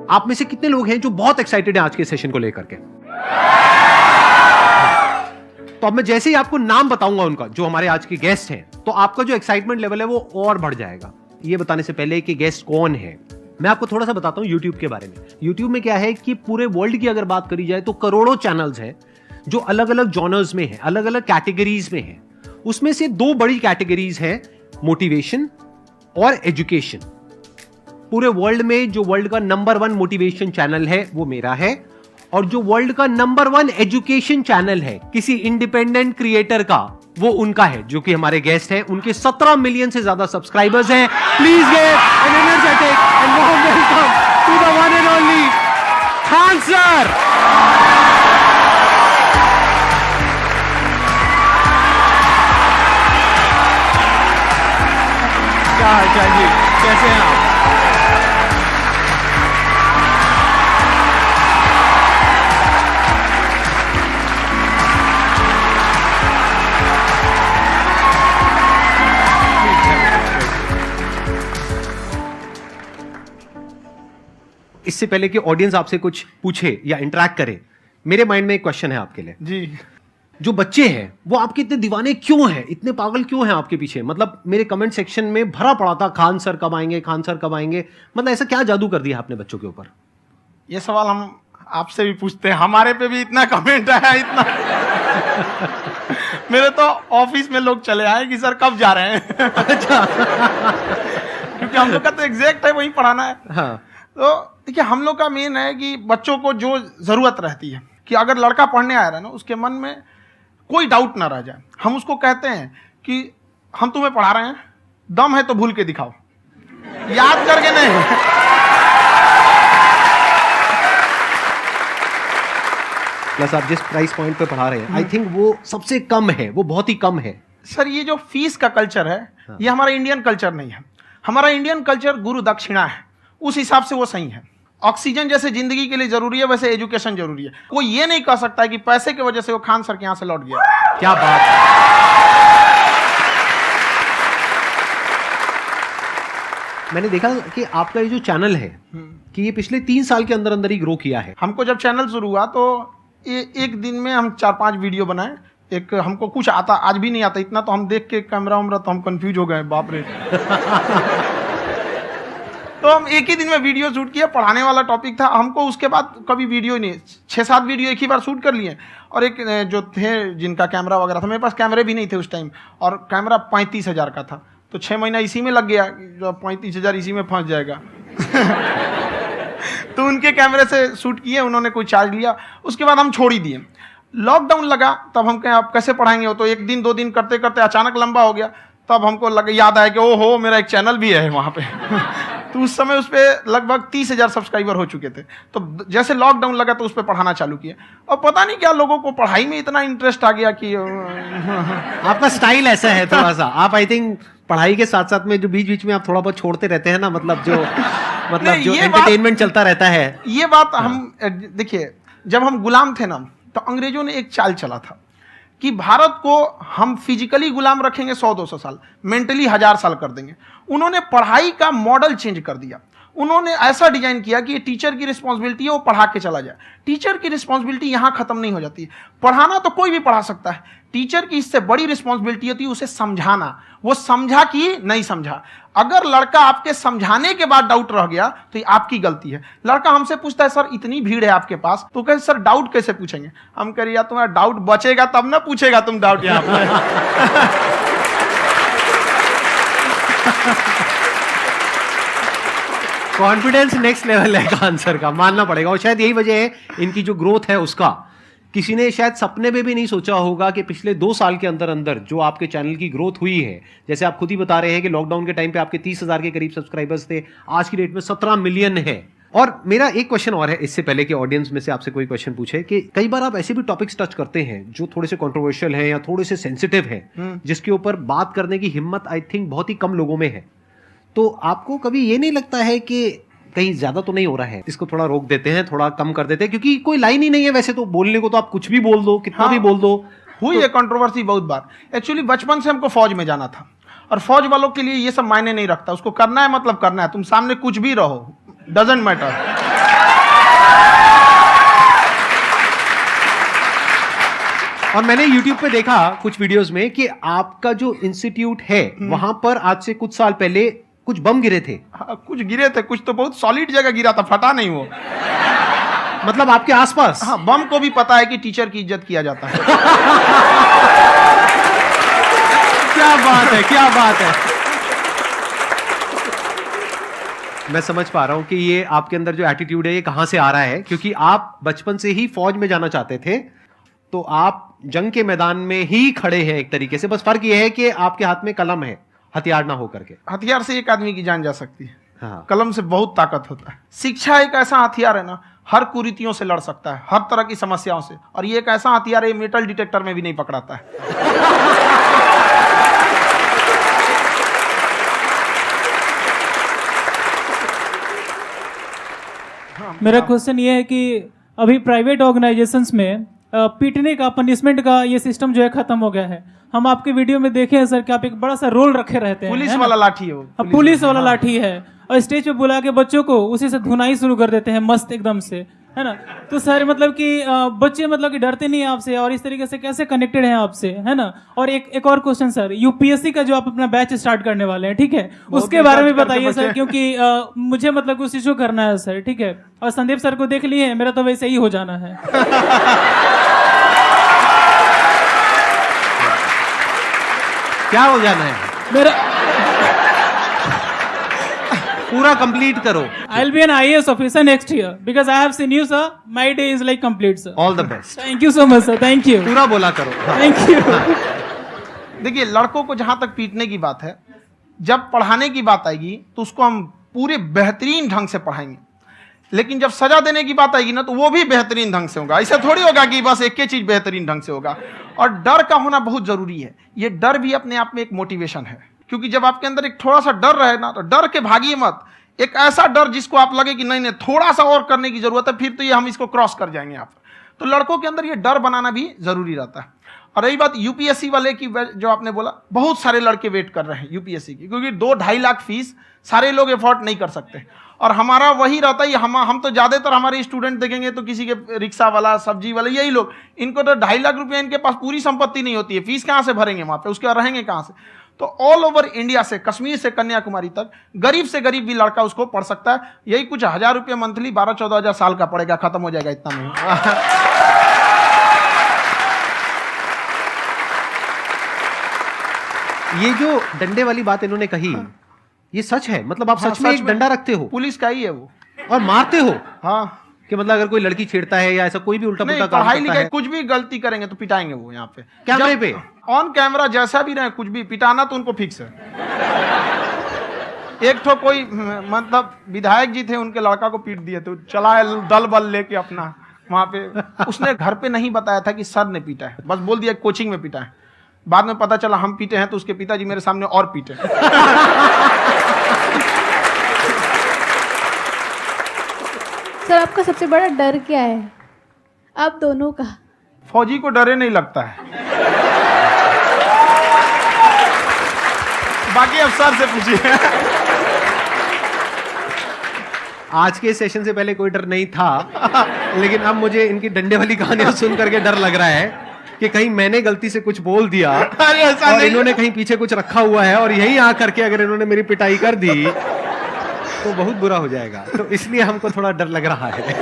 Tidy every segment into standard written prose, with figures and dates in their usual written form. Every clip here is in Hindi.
आप में से कितने लोग हैं जो बहुत एक्साइटेड हैं आज के सेशन को लेकर के? तो अब मैं जैसे ही आपको नाम बताऊंगा उनका, जो हमारे आज के गेस्ट हैं, तो आपका जो एक्साइटमेंट लेवल है वो और बढ़ जाएगा। ये बताने से पहले कि गेस्ट कौन है, मैं आपको थोड़ा सा बताता हूं YouTube के बारे में। YouTube में क्या है कि पूरे वर्ल्ड की अगर बात करी जाए तो करोड़ों चैनल्स हैं जो अलग अलग जॉनर्स में हैं, अलग अलग कैटेगरीज में हैं। उसमें से दो बड़ी कैटेगरीज हैं, मोटिवेशन और एजुकेशन। पूरे वर्ल्ड में जो वर्ल्ड का नंबर 1 मोटिवेशन चैनल है वो मेरा है, और जो वर्ल्ड का नंबर 1 एजुकेशन चैनल है किसी इंडिपेंडेंट क्रिएटर का, वो उनका है, जो कि हमारे गेस्ट हैं। उनके 17 मिलियन से ज्यादा सब्सक्राइबर्स हैं। Please give an energetic and warm welcome to the one and only Khan sir. क्या हाल चाल जी, कैसे हैं आप? इससे पहले कि ऑडियंस आपसे कुछ पूछे या इंटरेक्ट करे, मेरे माइंड में एक क्वेश्चन है आपके लिए जी। जो बच्चे हैं वो आपके इतने दीवाने क्यों हैं, इतने पागल क्यों हैं आपके पीछे? मतलब मेरे कमेंट सेक्शन में भरा पड़ा था, खान सर कब आएंगे, खान सर कब आएंगे। मतलब ऐसा क्या जादू कर दिया आपने बच्चों के ऊपर? ये सवाल हम आपसे भी पूछते हैं, हमारे पे भी इतना कमेंट आया, इतना मेरे तो ऑफिस में लोग चले आए कि सर कब जा रहे हैं। अच्छा। क्योंकि हम लोग का तो एग्जैक्ट है वही पढ़ाना है। हाँ। तो देखिए, हम लोग का मेन है कि बच्चों को जो जरूरत रहती है कि अगर लड़का पढ़ने आ रहा है ना, उसके मन में कोई डाउट ना रह जाए। हम उसको कहते हैं कि हम तुम्हें पढ़ा रहे हैं, दम है तो भूल के दिखाओ, याद करके नहीं। प्लस आप जिस प्राइस पॉइंट पे पढ़ा रहे हैं, आई थिंक वो सबसे कम है, वो बहुत ही कम है। सर ये जो फीस का कल्चर है, ये हमारा इंडियन कल्चर नहीं है। हमारा इंडियन कल्चर गुरु दक्षिणा है, उस हिसाब से वो सही है। ऑक्सीजन जैसे जिंदगी के लिए जरूरी है, वैसे एजुकेशन जरूरी है। कोई ये नहीं कह सकता है कि पैसे की वजह से वो खान सर के यहां से लौट गया। क्या बात है। मैंने देखा कि आपका ये जो चैनल है कि ये पिछले 3 साल के अंदर अंदर ही ग्रो किया है। हमको जब चैनल शुरू हुआ तो एक दिन में हम 4-5 वीडियो बनाए। एक हमको कुछ आता, आज भी नहीं आता इतना, तो हम देख के कैमरा उमरा तो हम कंफ्यूज हो गए, बाप रे। तो हम एक ही दिन में वीडियो शूट किया, पढ़ाने वाला टॉपिक था हमको। उसके बाद कभी वीडियो नहीं, 6-7 वीडियो एक ही बार शूट कर लिए। और एक जो थे जिनका कैमरा वगैरह था, मेरे पास कैमरे भी नहीं थे उस टाइम, और कैमरा 35,000 का था, तो 6 महीना इसी में लग गया, जो 35,000 इसी में फंस जाएगा। तो उनके कैमरे से शूट किए, उन्होंने कोई चार्ज लिया, उसके बाद हम छोड़ ही दिए। लॉकडाउन लगा, तब हम कहें आप कैसे पढ़ाएंगे, वो तो 1 दिन 2 दिन करते करते अचानक लंबा हो गया। तब हमको याद आया कि ओहो मेरा एक चैनल भी है वहाँ पे। तो उस समय उस पर लगभग 30,000 सब्सक्राइबर हो चुके थे। तो जैसे लॉकडाउन लगा तो उस पर पढ़ाना चालू किया, और पता नहीं क्या लोगों को पढ़ाई में इतना इंटरेस्ट आ गया कि आपका स्टाइल ऐसा है थोड़ा सा, आप आई थिंक पढ़ाई के साथ साथ में जो बीच बीच में आप थोड़ा बहुत छोड़ते रहते हैं ना, मतलब जो एंटरटेनमेंट चलता रहता है। ये बात हम देखिए, जब हम गुलाम थे ना, तो अंग्रेजों ने एक चाल चला था कि भारत को हम फिजिकली गुलाम रखेंगे 100-200 साल, मेंटली 1000 साल कर देंगे। उन्होंने पढ़ाई का मॉडल चेंज कर दिया। उन्होंने ऐसा डिजाइन किया कि ये टीचर की रिस्पॉन्सिबिलिटी है, वो पढ़ा के चला जाए। टीचर की रिस्पॉन्सिबिलिटी यहां खत्म नहीं हो जाती है। पढ़ाना तो कोई भी पढ़ा सकता है, टीचर की इससे बड़ी रिस्पॉन्सिबिलिटी होती है उसे समझाना। वो समझा कि नहीं समझा। अगर लड़का आपके समझाने के बाद डाउट रह गया तो ये आपकी गलती है। लड़का हमसे पूछता है सर इतनी भीड़ है आपके पास, तो कहे सर डाउट कैसे पूछेंगे? हम कह रहे यार तुम्हारा डाउट बचेगा तब ना पूछेगा तुम डाउट यहाँ पे। कॉन्फिडेंस नेक्स्ट लेवल है खान सर का, मानना पड़ेगा। और शायद यही वजह है इनकी जो ग्रोथ है उसका। किसी ने शायद सपने में भी नहीं सोचा होगा कि पिछले 2 साल के अंदर अंदर जो आपके चैनल की ग्रोथ हुई है, जैसे आप खुद ही बता रहे हैं कि लॉकडाउन के टाइम पे आपके 30,000 के करीब सब्सक्राइबर्स थे, आज की डेट में 17 मिलियन है। और मेरा एक क्वेश्चन और है, इससे पहले कि ऑडियंस में से आपसे कोई क्वेश्चन पूछे, कि कई बार आप ऐसे भी टॉपिक्स टच करते हैं जो थोड़े से कंट्रोवर्शियल हैं या थोड़े से सेंसिटिव हैं, जिसके ऊपर बात करने की हिम्मत आई थिंक बहुत ही कम लोगों में है। तो आपको कभी ये नहीं लगता है कि कहीं ज्यादा तो नहीं हो रहा है, इसको थोड़ा रोक देते हैं, थोड़ा कम कर देते हैं? क्योंकि कोई लाइन ही नहीं है वैसे तो बोलने को, तो आप कुछ भी बोल दो, कितना भी बोल दो। हुई है कंट्रोवर्सी बहुत बार। एक्चुअली बचपन से हमको फौज में जाना था, और फौज वालों के लिए ये सब मायने नहीं रखता। उसको करना है मतलब करना है, तुम सामने कुछ भी रहो, डजंट मैटर। और मैंने YouTube पे देखा कुछ वीडियोस में कि आपका जो इंस्टीट्यूट है वहां पर आज से कुछ साल पहले कुछ बम गिरे थे। हाँ, कुछ गिरे थे, कुछ तो बहुत सॉलिड जगह गिरा था, फटा नहीं वो। मतलब आपके आसपास? हाँ, बम को भी पता है कि टीचर की इज्जत किया जाता है। क्या बात है, क्या बात है। मैं समझ पा रहा हूं कि ये आपके अंदर जो एटीट्यूड है ये कहां से आ रहा है, क्योंकि आप बचपन से ही फौज में जाना चाहते थे, तो आप जंग के मैदान में ही खड़े हैं एक तरीके से। बस फर्क ये है कि आपके हाथ में कलम है, हथियार ना हो करके। हथियार से एक आदमी की जान जा सकती है, हाँ। कलम से बहुत ताकत होता है। शिक्षा एक ऐसा हथियार है ना, हर कुरीतियों से लड़ सकता है, हर तरह की समस्याओं से। और ये एक ऐसा हथियार है, मेटल डिटेक्टर में भी नहीं पकड़ाता है। मेरा क्वेश्चन ये है कि अभी प्राइवेट ऑर्गेनाइजेशंस में पीटने का, पनिशमेंट का ये सिस्टम जो है खत्म हो गया है। हम आपके वीडियो में देखे हैं सर कि आप एक बड़ा सा रोल रखे रहते हैं, पुलिस वाला लाठी है वो, पुलिस वाला लाठी है, और स्टेज पे बुला के बच्चों को उसी से धुनाई शुरू कर देते हैं मस्त एकदम से, है ना। तो सर मतलब कि बच्चे मतलब कि डरते नहीं है आपसे, और इस तरीके से कैसे कनेक्टेड हैं आपसे, है ना। और एक और क्वेश्चन सर, यूपीएससी का जो आप अपना बैच स्टार्ट करने वाले हैं, ठीक है, उसके बारे में बताइए सर, क्योंकि मुझे मतलब कुछ इशू करना है सर, ठीक है। और संदीप सर को देख लिए, मेरा तो वैसे ही हो जाना है। क्या हो जाना है? मेरा पूरा कंप्लीट करो। I'll be an IAS officer next year because I have seen you, sir. My day is like complete, sir. All the best. Thank you so much, sir. Thank you. पूरा बोला करो। Thank you. देखिए, लड़कों को जहां तक पीटने की बात है, जब पढ़ाने की बात आएगी तो उसको हम पूरे बेहतरीन ढंग से पढ़ाएंगे। लेकिन जब सजा देने की बात आएगी ना, तो वो भी बेहतरीन ढंग से होगा। ऐसा थोड़ी होगा कि बस एक ही चीज बेहतरीन ढंग से होगा। और डर का होना बहुत जरूरी है। ये डर भी अपने आप में एक मोटिवेशन है, क्योंकि जब आपके अंदर एक थोड़ा सा डर रहे ना, तो डर के भागिए मत। एक ऐसा डर जिसको आप लगे कि नहीं नहीं थोड़ा सा और करने की जरूरत है, फिर तो ये हम इसको क्रॉस कर जाएंगे यहाँ पर। तो लड़कों के अंदर ये डर बनाना भी जरूरी रहता है। और रही बात यूपीएससी वाले की, जो आपने बोला, बहुत सारे लड़के वेट कर रहे हैं यूपीएससी की, क्योंकि 2-2.5 लाख फीस सारे लोग एफोर्ड नहीं कर सकते। और हमारा वही रहता है, हम तो ज्यादातर हमारे स्टूडेंट देखेंगे तो किसी के रिक्शा वाला, सब्जी वाला, यही लोग, इनको तो 2.5 लाख रुपया, इनके पास पूरी संपत्ति नहीं होती है, फीस कहाँ से भरेंगे वहां पे, उसके बाद रहेंगे कहाँ से। तो ऑल ओवर इंडिया से, कश्मीर से कन्याकुमारी तक, गरीब से गरीब भी लड़का उसको पढ़ सकता है। यही कुछ 1000 रुपये मंथली, 12-14 हजार साल का पड़ेगा, खत्म हो जाएगा इतना में। ये जो डंडे वाली बात इन्होंने कही, ये सच है? मतलब आप सच में एक डंडा रखते हो? पुलिस का ही है वो। और मारते हो? हाँ, कि मतलब अगर कोई लड़की छेड़ता है या ऐसा कोई भी उल्टा पुल्टा काम पढ़ाई करता लिखाई है, कुछ भी गलती करेंगे तो पिटाएंगे वो यहाँ पे, कैमरे पे, ऑन कैमरा, जैसा भी रहे, कुछ भी पिटाना तो उनको फिक्स है। एक तो कोई मतलब विधायक जी थे, उनके लड़का को पीट दिए, तो चला दल बल लेके अपना वहां पे। उसने घर पे नहीं बताया था कि सर ने पीटा है, बस बोल दिया कोचिंग में पीटा है। बाद में पता चला हम पीटे हैं, तो उसके पिताजी मेरे सामने और पीटे। सर आपका सबसे बड़ा डर क्या है, आप दोनों का? फौजी को डरे नहीं लगता है, बाकी अफसर से पूछिए। आज के सेशन से पहले कोई डर नहीं था, लेकिन अब मुझे इनकी डंडे वाली कहानियां सुन करके डर लग रहा है कि कहीं मैंने गलती से कुछ बोल दिया अरे ऐसा और नहीं, इन्होंने कहीं पीछे कुछ रखा हुआ है, और यही आ करके अगर इन्होंने मेरी पिटाई कर दी तो बहुत बुरा हो जाएगा। तो इसलिए हमको थोड़ा डर लग रहा है।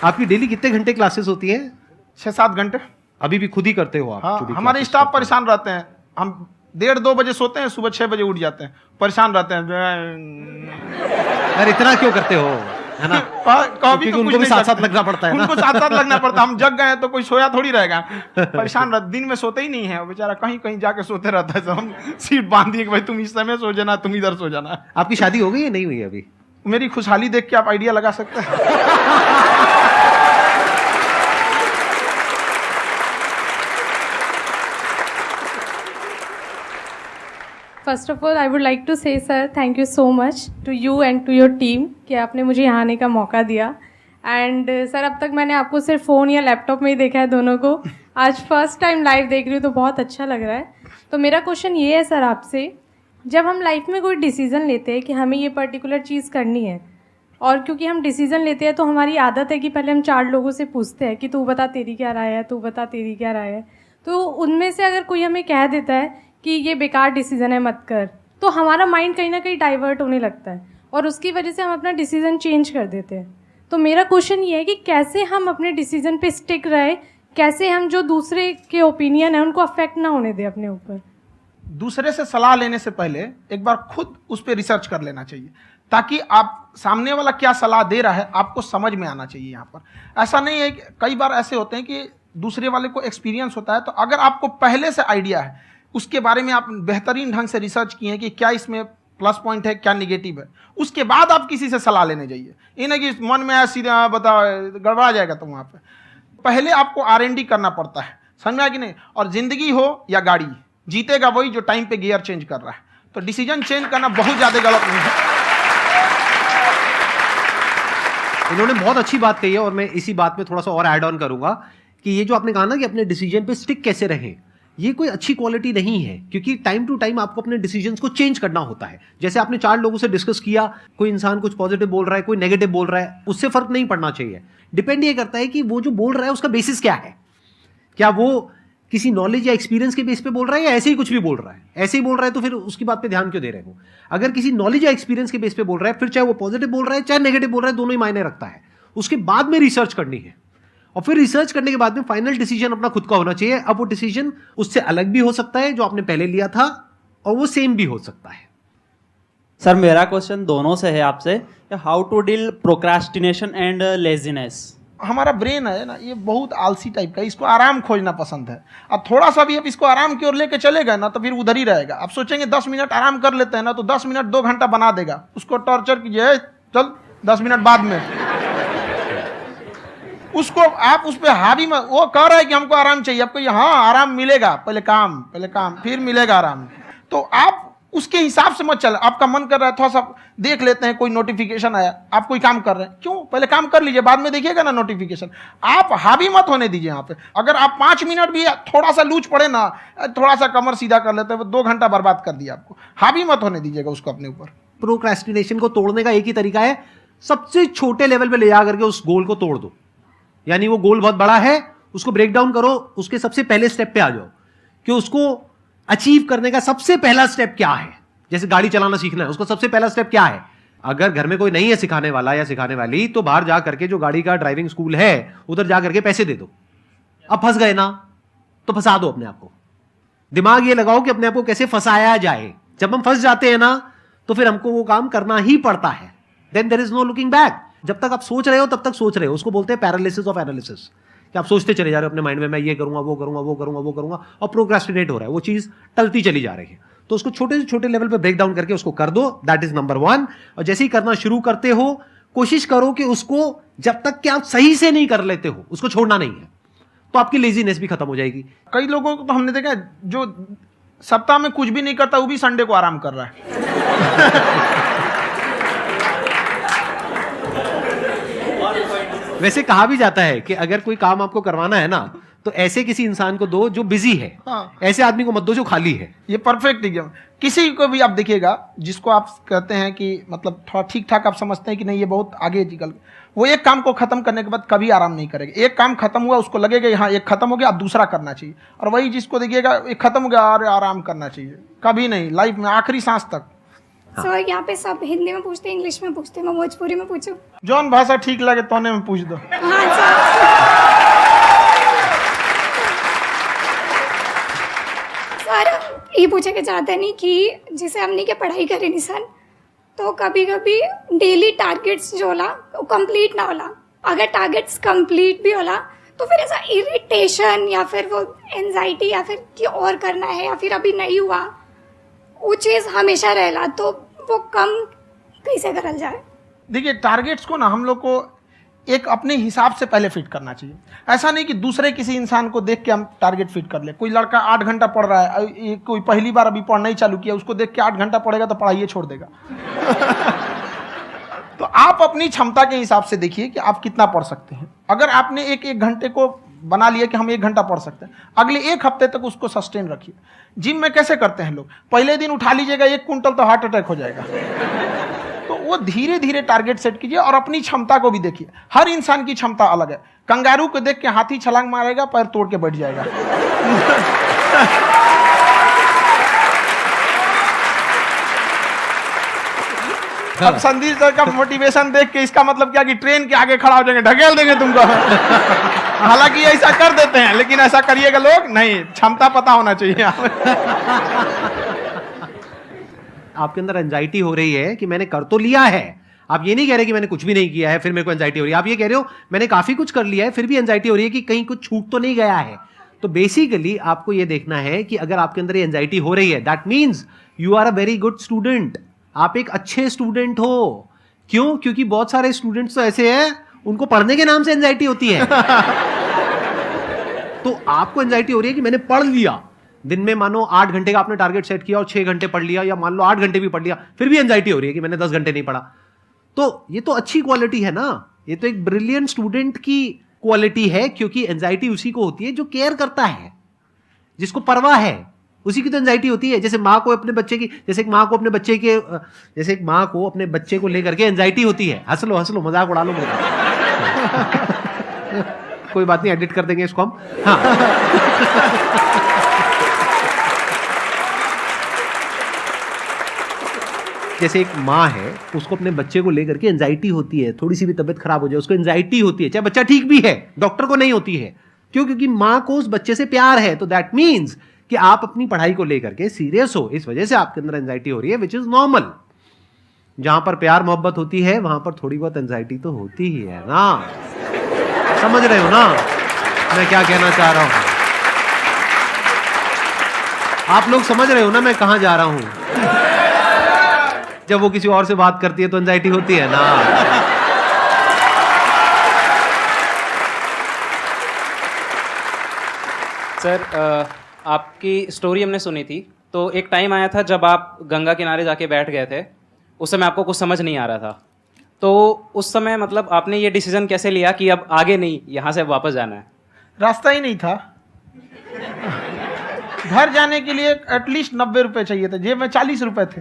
आपकी डेली कितने घंटे क्लासेस होती हैं? 6-7 घंटे। अभी भी खुद ही करते हो आप? हाँ, जो भी हमारे classes स्टाफ करते परेशान रहते हैं। हम 1:30-2 बजे सोते हैं, सुबह 6 बजे उठ जाते हैं, परेशान रहते हैं। हैं। यार इतना क्यों करते हो, है ना? कभी तो उनको भी साथ साथ लगना पड़ता है ना? उनको साथ साथ लगना पड़ता है। हम जग गए तो कोई सोया थोड़ी रहेगा, परेशान रहते, दिन में सोते ही नहीं है बेचारा, कहीं कहीं जाके सोते रहता है। हम सीट बांध दिए कि भाई तुम इस समय सो जाना, तुम इधर सो जाना। आपकी शादी हो गई या नहीं हुई अभी? मेरी खुशहाली देख के आप आइडिया लगा सकते हैं। First of all I would like to say sir thank you so much to you and to your team कि आपने मुझे यहाँ आने का मौका दिया। एंड सर अब तक मैंने आपको सिर्फ फ़ोन या लैपटॉप में ही देखा है दोनों को, आज फर्स्ट टाइम लाइव देख रही हूँ तो बहुत अच्छा लग रहा है। तो मेरा क्वेश्चन ये है सर आपसे, जब हम लाइफ में कोई डिसीज़न लेते हैं कि हमें ये पर्टिकुलर चीज़ करनी है और क्योंकि हम डिसीज़न लेते हैं तो हमारी आदत है कि पहले हम 4 लोगों से पूछते हैं कि तू बता तेरी क्या राय है, तू बता तेरी क्या राय है। तो उनमें से अगर कोई हमें कह देता है कि ये बेकार डिसीज़न है मत कर, तो हमारा माइंड कहीं ना कहीं डाइवर्ट होने लगता है और उसकी वजह से हम अपना डिसीज़न चेंज कर देते हैं। तो मेरा क्वेश्चन ये है कि कैसे हम अपने डिसीज़न पे स्टिक रहे, कैसे हम जो दूसरे के ओपिनियन है उनको अफेक्ट ना होने दें अपने ऊपर। दूसरे से सलाह लेने से पहले एक बार खुद उस पर रिसर्च कर लेना चाहिए, ताकि आप सामने वाला क्या सलाह दे रहा है आपको समझ में आना चाहिए। यहाँ पर ऐसा नहीं है कि कई बार ऐसे होते हैं कि दूसरे वाले को एक्सपीरियंस होता है, तो अगर आपको पहले से आइडिया है, उसके बारे में आप बेहतरीन ढंग से रिसर्च किए हैं कि क्या इसमें प्लस पॉइंट है, क्या निगेटिव है, उसके बाद आप किसी से सलाह लेने जाइए। ये नहीं कि मन में आया सीधे बता, गड़बड़ा जाएगा। तो वहाँ पे पहले आपको R&D करना पड़ता है, समझ में आया कि नहीं। और जिंदगी हो या गाड़ी, जीतेगा वही जो टाइम पे गियर चेंज कर रहा है। तो डिसीजन चेंज करना बहुत ज्यादा गलत नहीं है। इन्होंने बहुत अच्छी बात कही है और मैं इसी बात में थोड़ा सा और ऐड ऑन करूंगा कि ये जो आपने कहा ना कि अपने डिसीजन पे स्टिक कैसे रहें, ये कोई अच्छी क्वालिटी नहीं है, क्योंकि टाइम टू टाइम आपको अपने डिसीजंस को चेंज करना होता है। जैसे आपने 4 लोगों से डिस्कस किया, कोई इंसान कुछ पॉजिटिव बोल रहा है, कोई नेगेटिव बोल रहा है, उससे फर्क नहीं पड़ना चाहिए। डिपेंड ये करता है कि वो जो बोल रहा है उसका बेसिस क्या है। क्या वो किसी नॉलेज या एक्सपीरियंस के बेस पे बोल रहा है या ऐसे ही कुछ भी बोल रहा है? ऐसे ही बोल रहा है तो फिर उसकी बात पे ध्यान क्यों दे रहे हो? अगर किसी नॉलेज या एक्सपीरियंस के बेस पे बोल रहा है, फिर चाहे वो पॉजिटिव बोल रहा है चाहे नेगेटिव बोल रहा है, दोनों ही मायने रखता है। उसके बाद में रिसर्च करनी है और फिर रिसर्च करने के बाद में फाइनल डिसीजन अपना खुद का होना चाहिए। अब वो डिसीजन उससे अलग भी हो सकता है जो आपने पहले लिया था, और वो सेम भी हो सकता है। सर मेरा क्वेश्चन दोनों से है आपसे, how to deal procrastination and laziness. हमारा ब्रेन है ना, ये बहुत आलसी टाइप का, इसको आराम खोजना पसंद है। अब थोड़ा सा भी अब इसको आराम की ओर लेके चले गए ना तो फिर उधर ही रहेगा। आप सोचेंगे 10 मिनट आराम कर लेते हैं ना, तो 10 मिनट 2 घंटा बना देगा। उसको टॉर्चर कीजिए, चल 10 मिनट बाद में। उसको आप उस पर हावी में, वो कह रहा है कि हमको आराम चाहिए, आपको हाँ आराम मिलेगा, पहले काम फिर मिलेगा आराम। तो आप उसके हिसाब से मत चल। आपका मन कर रहा है थोड़ा सा देख लेते हैं, कोई नोटिफिकेशन आया, आप कोई काम कर रहे हैं, क्यों पहले काम कर लीजिए, बाद में देखिएगा ना नोटिफिकेशन। आप हावी मत होने दीजिए यहाँ पे। अगर आप 5 मिनट भी थोड़ा सा लूज पड़े ना, थोड़ा सा कमर सीधा कर लेते हैं, 2 घंटा बर्बाद कर दिया आपको। हावी मत होने दीजिएगा उसको अपने ऊपर। प्रोक्रेस्टिनेशन को तोड़ने का एक ही तरीका है, सबसे छोटे लेवल पे ले जा करके उस गोल को तोड़ दो। यानी वो गोल बहुत बड़ा है, उसको ब्रेक डाउन करो, उसके सबसे पहले स्टेप पे आ जाओ कि उसको अचीव करने का सबसे पहला स्टेप क्या है। जैसे गाड़ी चलाना सीखना है, उसका सबसे पहला स्टेप क्या है। अगर घर में कोई नहीं है सिखाने वाला या सिखाने वाली, तो बाहर जा करके जो गाड़ी का ड्राइविंग स्कूल है उधर जा करके पैसे दे दो। अब फंस गए ना तो फंसा दो अपने आप को। दिमाग ये लगाओ कि अपने आप को कैसे फंसाया जाए। जब हम फंस जाते हैं ना तो फिर हमको वो काम करना ही पड़ता है। Then there is no looking back. जब तक आप सोच रहे हो तब तक सोच रहे हो, उसको बोलते हैं पैरालिसिस ऑफ एनालिसिस, कि आप सोचते चले जा रहे हो अपने माइंड में, मैं ये करूंगा वो करूंगा वो करूंगा वो करूंगा, और प्रोक्रेस्टिनेट हो रहा है, वो चीज टलती चली जा रही है। तो उसको छोटे से छोटे लेवल पे ब्रेक डाउन करके उसको कर दो, दैट इज नंबर 1। और जैसे ही करना शुरू करते हो, कोशिश करो कि उसको जब तक कि आप सही से नहीं कर लेते हो उसको छोड़ना नहीं है, तो आपकी लेजीनेस भी खत्म हो जाएगी। कई लोगों को तो हमने देखा जो सप्ताह में कुछ भी नहीं करता, वो भी संडे को आराम कर रहा है। वैसे कहा भी जाता है कि अगर कोई काम आपको करवाना है ना तो ऐसे किसी इंसान को दो जो बिजी है। हाँ। ऐसे आदमी को मत दो जो खाली है। ये परफेक्ट एग्जाम। किसी को भी आप देखिएगा जिसको आप कहते हैं कि मतलब थोड़ा ठीक ठाक आप समझते हैं कि नहीं ये बहुत आगे निकल, वो एक काम को खत्म करने के बाद कभी आराम नहीं करेगा। एक काम खत्म हुआ उसको लगेगा हाँ एक खत्म हो गया, अब दूसरा करना चाहिए। और वही जिसको देखिएगा एक खत्म हो गया और आराम करना चाहिए, कभी नहीं, लाइफ में आखिरी सांस तक। सर यहाँ पे सब हिंदी में पूछते हैं, इंग्लिश में पूछते हैं, मैं भोजपुरी में पूछूं? जौन भाषा ठीक लगे तोने में पूछ दो। हाँ सर। सर ये पूछे के चाहते नहीं कि जैसे हमने के पढ़ाई करे निशान, तो कभी कभी डेली टारगेट्स जो होला वो कंप्लीट ना होला। अगर टारगेट्स कंप्लीट भी होला तो फिर ऐसा इरिटेशन या फिर वो एंजाइटी या फिर कि और करना है या फिर अभी नहीं हुआ, वो चीज़ हमेशा रहेला। तो वो कम कैसे करल जाए? देखिए टारगेट्स को ना हम लोग को एक अपने हिसाब से पहले फिट करना चाहिए। ऐसा नहीं कि दूसरे किसी इंसान को देख के हम टारगेट फिट कर ले। कोई लड़का 8 घंटा पढ़ रहा है, कोई पहली बार अभी पढ़ना ही चालू किया, उसको देख के 8 घंटा पढ़ेगा तो पढ़ाइए छोड़ देगा। तो आप अपनी क्षमता के हिसाब से देखिए कि आप कितना पढ़ सकते हैं। अगर आपने एक घंटे को बना लिया कि हम 1 घंटा पढ़ सकते हैं, अगले 1 हफ्ते तक उसको सस्टेन रखिए। जिम में कैसे करते हैं लोग, पहले दिन उठा लीजिएगा 1 कुंटल तो हार्ट अटैक हो जाएगा। तो वो धीरे धीरे टारगेट सेट कीजिए और अपनी क्षमता को भी देखिए। हर इंसान की क्षमता अलग है। कंगारू को देख के हाथी छलांग मारेगा, पैर तोड़ के बैठ जाएगा। अब संदीप सर का मोटिवेशन देख के इसका मतलब क्या कि ट्रेन के आगे खड़ा हो जाएंगे, ढकेल देंगे तुमको। हालांकि ऐसा कर देते हैं, लेकिन ऐसा करिएगा लोग नहीं, क्षमता पता होना चाहिए। आपके अंदर एंजाइटी हो रही है कि मैंने कर तो लिया है। आप ये नहीं कह रहे कि मैंने कुछ भी नहीं किया है फिर मेरे को एंजाइटी हो रही है। आप ये कह रहे हो मैंने काफी कुछ कर लिया है फिर भी एंजाइटी हो रही है कि कहीं कुछ छूट तो नहीं गया है। तो बेसिकली आपको ये देखना है कि अगर आपके अंदर ये एंजाइटी हो रही है, that means you are a very good student. आप एक अच्छे स्टूडेंट हो। क्यों? क्योंकि बहुत सारे स्टूडेंट्स तो ऐसे हैं उनको पढ़ने के नाम से एंजाइटी होती है। तो आपको एंजाइटी हो रही है कि मैंने पढ़ लिया, दिन में मानो 8 घंटे का आपने टारगेट सेट किया और 6 घंटे पढ़ लिया, या मान लो 8 घंटे भी पढ़ लिया, फिर भी एंजाइटी हो रही है कि मैंने 10 घंटे नहीं पढ़ा। तो ये तो अच्छी क्वालिटी है ना, ये तो एक ब्रिलियंट स्टूडेंट की क्वालिटी है, क्योंकि एंजाइटी उसी को होती है जो केयर करता है, जिसको परवाह है, उसी की तो एंजाइटी होती है। जैसे माँ को अपने बच्चे की, जैसे एक माँ को अपने बच्चे को लेकर के एंजाइटी होती है। हंस लो मजाक उड़ा लो मेरा। कोई बात नहीं, एडिट कर देंगे इसको हम। हाँ। जैसे एक माँ है, उसको अपने बच्चे को लेकर के एंजाइटी होती है, थोड़ी सी भी तबीयत खराब हो जाए उसको एंजाइटी होती है, चाहे बच्चा ठीक भी है, डॉक्टर को नहीं होती है। क्यों? क्योंकि माँ को उस बच्चे से प्यार है। तो दैट मीन्स कि आप अपनी पढ़ाई को लेकर के सीरियस हो, इस वजह से आपके अंदर एंजाइटी हो रही है, विच इज नॉर्मल। जहां पर प्यार मोहब्बत होती है वहां पर थोड़ी बहुत एंजाइटी तो होती ही है ना। समझ रहे हो ना मैं क्या कहना चाह रहा हूं? आप लोग समझ रहे हो ना मैं कहां जा रहा हूं? जब वो किसी और से बात करती है तो एंजाइटी होती है ना। सर, आपकी स्टोरी हमने सुनी थी, तो एक टाइम आया था जब आप गंगा किनारे जाके बैठ गए थे। उस समय आपको कुछ समझ नहीं आ रहा था, तो उस समय मतलब आपने ये डिसीजन कैसे लिया कि अब आगे नहीं, यहाँ से वापस जाना है? रास्ता ही नहीं था। घर जाने के लिए एटलीस्ट 90 रुपए चाहिए थे, जेब में 40 रुपए थे।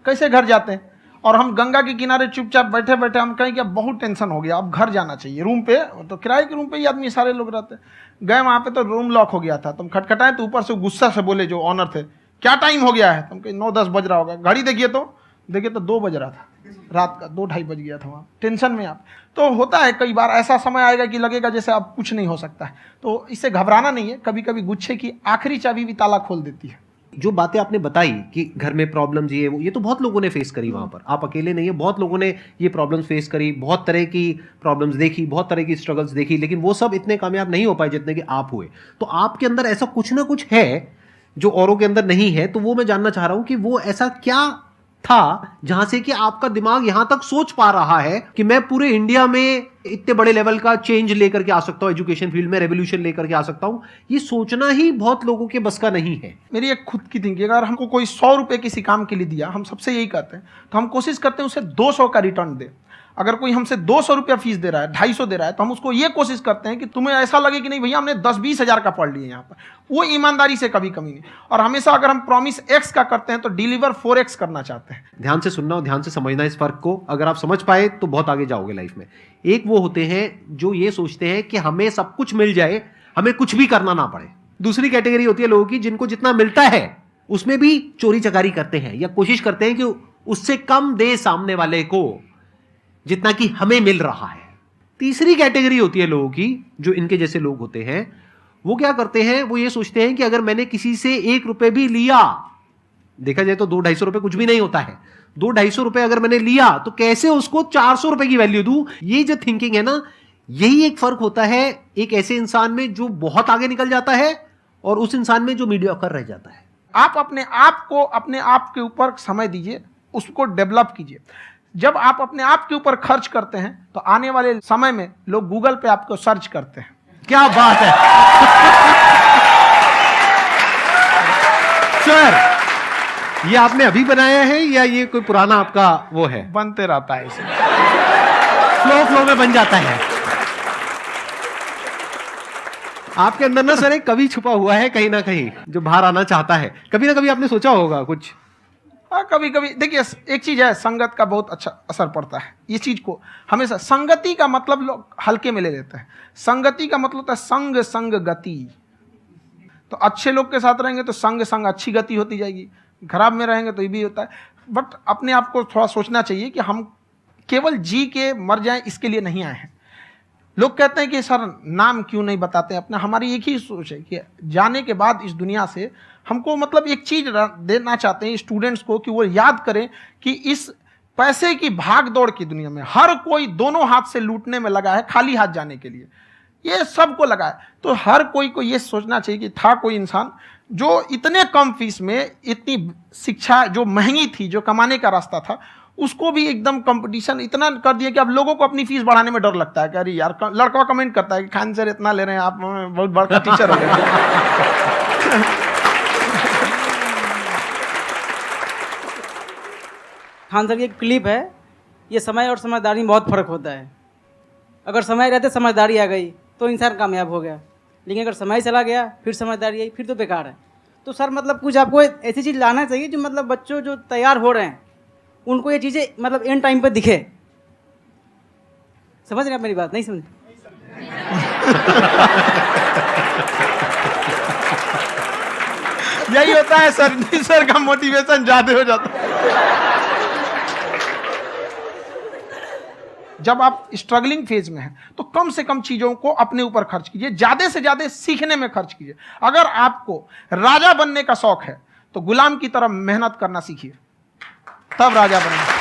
कैसे घर जाते हैं? और हम गंगा के किनारे चुपचाप बैठे बैठे हम कहें कि अब बहुत टेंशन हो गया, अब घर जाना चाहिए। रूम पे, तो किराए के रूम पे ही आदमी सारे लोग रहते। गए वहाँ पे तो रूम लॉक हो गया था। तुम खटखटाए तो ऊपर से गुस्सा से बोले जो ऑनर थे, क्या टाइम हो गया है? तुम कहे 9-10 बज रहा होगा। घड़ी देखिए तो 2 बज रहा था रात का, 2-2:30 बज गया था वहाँ। टेंशन में आप तो होता है, कई बार ऐसा समय आएगा कि लगेगा जैसे अब कुछ नहीं हो सकता है। तो इससे घबराना नहीं है। कभी कभी गुच्छे की आखिरी चाबी भी ताला खोल देती है। जो बातें आपने बताई कि घर में प्रॉब्लम्स ये तो बहुत लोगों ने फेस करी वहां पर। आप अकेले नहीं है, बहुत लोगों ने ये प्रॉब्लम्स फेस करी, बहुत तरह की प्रॉब्लम्स देखी, बहुत तरह की स्ट्रगल्स देखी, लेकिन वो सब इतने कामयाब नहीं हो पाए जितने कि आप हुए। तो आपके अंदर ऐसा कुछ ना कुछ है जो औरों के अंदर नहीं है। तो वो मैं जानना चाह रहा हूं कि वो ऐसा क्या था जहां से कि आपका दिमाग यहां तक सोच पा रहा है कि मैं पूरे इंडिया में इतने बड़े लेवल का चेंज लेकर के आ सकता हूं, एजुकेशन फील्ड में रेवोल्यूशन लेकर के आ सकता हूं। ये सोचना ही बहुत लोगों के बस का नहीं है। मेरी एक खुद की थिंकिंग, अगर हमको कोई 100 रुपए किसी काम के लिए दिया, हम सबसे यही कहते हैं, तो हम कोशिश करते हैं उसे 200 का रिटर्न दे। अगर कोई हमसे 200 रुपया फीस दे रहा है, 250 दे रहा है, तो हम उसको ये कोशिश करते हैं कि तुम्हें ऐसा लगे कि नहीं भैया हमने 10-20 हज़ार का पढ़ लिया यहाँ पर। वो ईमानदारी से कभी कमी नहीं। और हमेशा अगर हम प्रॉमिस X का करते हैं तो डिलीवर 4X करना चाहते हैं। ध्यान से सुनना और ध्यान से समझना इस फर्क को। अगर आप समझ पाए तो बहुत आगे जाओगे लाइफ में। एक वो होते हैं जो ये सोचते हैं कि हमें सब कुछ मिल जाए, हमें कुछ भी करना ना पड़े। दूसरी कैटेगरी होती है लोगों की जिनको जितना मिलता है उसमें भी चोरी चकारी करते हैं या कोशिश करते हैं कि उससे कम दे सामने वाले को जितना कि हमें मिल रहा है। तीसरी कैटेगरी होती है लोगों की, जो इनके जैसे लोग होते हैं, वो क्या करते हैं, वो ये सोचते हैं कि अगर मैंने किसी से 1 रुपए भी लिया, देखा जाए तो 200-250 रुपए कुछ भी नहीं होता है, 200-250 रुपए अगर मैंने लिया तो कैसे उसको 400 रुपए की वैल्यू दूं। ये जो थिंकिंग है ना, यही एक फर्क होता है एक ऐसे इंसान में जो बहुत आगे निकल जाता है और उस इंसान में जो मीडियोकर रह जाता है। आप अपने आप को अपने आप के ऊपर समय दीजिए, उसको डेवलप कीजिए। जब आप अपने आप के ऊपर खर्च करते हैं तो आने वाले समय में लोग गूगल पे आपको सर्च करते हैं। क्या बात है सर, ये आपने अभी बनाया है या ये कोई पुराना आपका वो है? बनते रहता है, इसे फ्लो में बन जाता है। आपके अंदर ना सर एक कवि छुपा हुआ है कहीं ना कहीं जो बाहर आना चाहता है। कभी ना कभी आपने सोचा होगा कुछ? कभी कभी देखिए, एक चीज है, संगत का बहुत अच्छा असर पड़ता है। ये चीज को हमेशा, संगति का मतलब लोग हल्के में ले लेते हैं। संगति का मतलब होता है संग संग गति। तो अच्छे लोग के साथ रहेंगे तो संग संग अच्छी गति होती जाएगी, खराब में रहेंगे तो ये भी होता है। बट अपने आप को थोड़ा सोचना चाहिए कि हम केवल जी के मर जाएं इसके लिए नहीं आए हैं। लोग कहते हैं कि सर नाम क्यों नहीं बताते अपना। हमारी एक ही सोच है कि जाने के बाद इस दुनिया से हमको मतलब एक चीज देना चाहते हैं स्टूडेंट्स को, कि वो याद करें कि इस पैसे की भाग दौड़ की दुनिया में हर कोई दोनों हाथ से लूटने में लगा है, खाली हाथ जाने के लिए ये सबको लगा है। तो हर कोई को ये सोचना चाहिए कि था कोई इंसान जो इतने कम फीस में इतनी शिक्षा जो महंगी थी, जो कमाने का रास्ता था, उसको भी एकदम कंपटीशन इतना कर दिया कि अब लोगों को अपनी फीस बढ़ाने में डर लगता है कि अरे यार, लड़का कमेंट करता है कि खान सर इतना ले रहे हैं, आप बहुत बड़ा टीचर हो गए। खान सर की एक क्लिप है, ये समय और समझदारी में बहुत फर्क होता है। अगर समय रहते समझदारी आ गई तो इंसान कामयाब हो गया, लेकिन अगर समय चला गया फिर समझदारी आई फिर तो बेकार है। तो सर मतलब कुछ आपको ऐसी चीज़ लाना चाहिए जो मतलब बच्चों जो तैयार हो रहे हैं उनको ये चीज़ें मतलब एंड टाइम पे दिखे। समझ रहे आप मेरी बात? नहीं समझ? यही होता है सर, सर का मोटिवेशन ज्यादा हो जाता है। जब आप स्ट्रगलिंग फेज में हैं तो कम से कम चीजों को अपने ऊपर खर्च कीजिए, ज्यादा से ज्यादा सीखने में खर्च कीजिए। अगर आपको राजा बनने का शौक है तो गुलाम की तरह मेहनत करना सीखिए, तब राजा बनेंगे।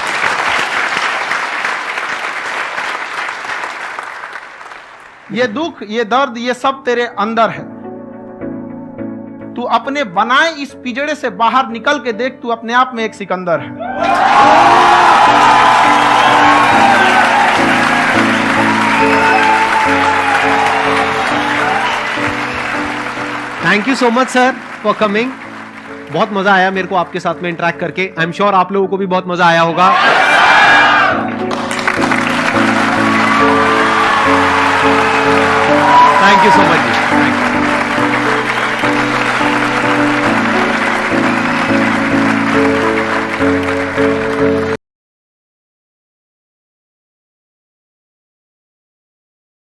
ये दुख, ये दर्द, ये सब तेरे अंदर है। तू अपने बनाए इस पिजड़े से बाहर निकल के देख, तू अपने आप में एक सिकंदर है। Thank you so much sir for coming. बहुत मजा आया मेरे को आपके साथ में इंटरेक्ट करके। आई एम श्योर आप लोगों को भी बहुत मजा आया होगा। Thank you so much.